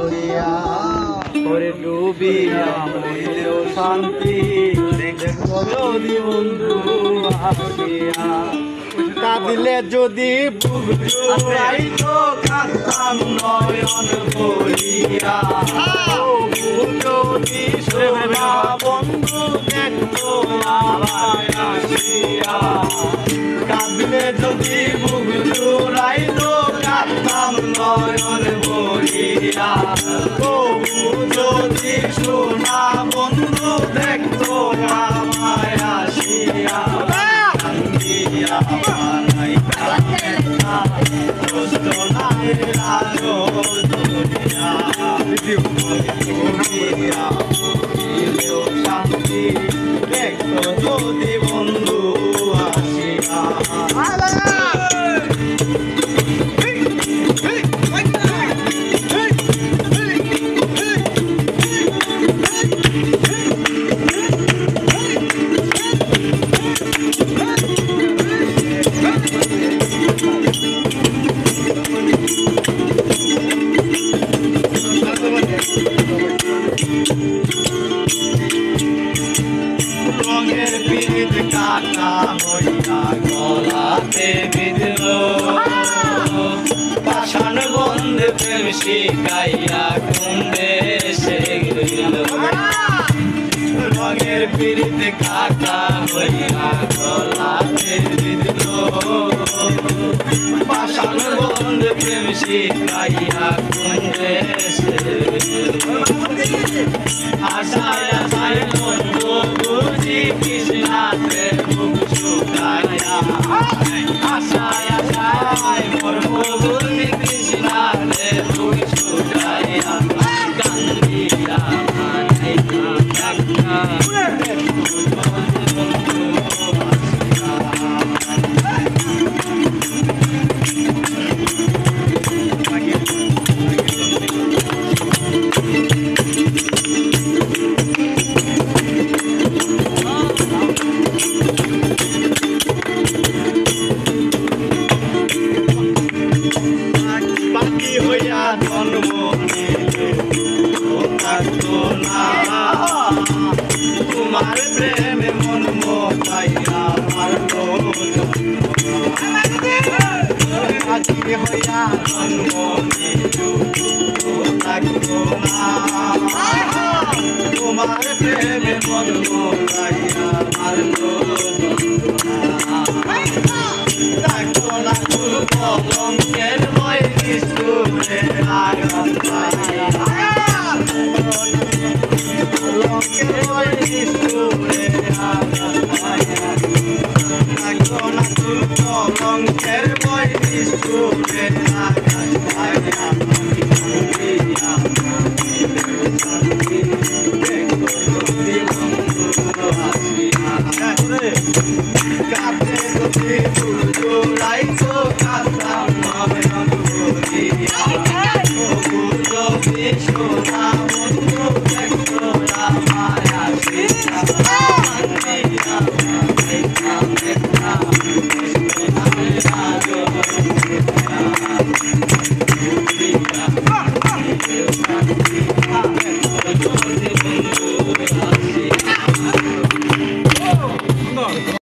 করিয়া করে ডুবিয়া মরিলেও শান্তি দেখো যদি বন্ধু আসিয়া কাঁদিলে যদি বুক জুড়াইতো কাঁদতাম নয়ন ভরিয়া যদি সোনা বন্ধু দেখতো আমায় আসিয়া কাঁদিলে যদি বুক জুড়াইতো কাঁদতাম নয়ন ভরিয়া তবু যদি সোনা বন্ধু দেখতো আমায় আসিয়া শান্তি দেখো যদি বন্ধু আসিয়া রঙের পিঠ কাটা হইয়া গলাতে বিঁধল পাষাণ বন্ধে প্রেম শিখাইয়া কুণ্ডে এসে গেল রঙের পিঠ কাটা হইয়া গলাতে বিঁধল পাষাণ বন্ধে প্রেম শিখাইয়া কুণ্ডে এসে আশায় আশায় বন্ধু বুঝি কৃষ্ণাতে মুখ শুকাইয়া আশায় আশায় মর্ম বুঝি কৃষ্ণাতে মুখ শুকাইয়া কান্দিয়া বাকি হইয়া জন্ম নিলে থাকতো না তোমার প্রেমে মন মতাইয়া মারলো বাকি হইয়া জন্ম নিলে থাকতো না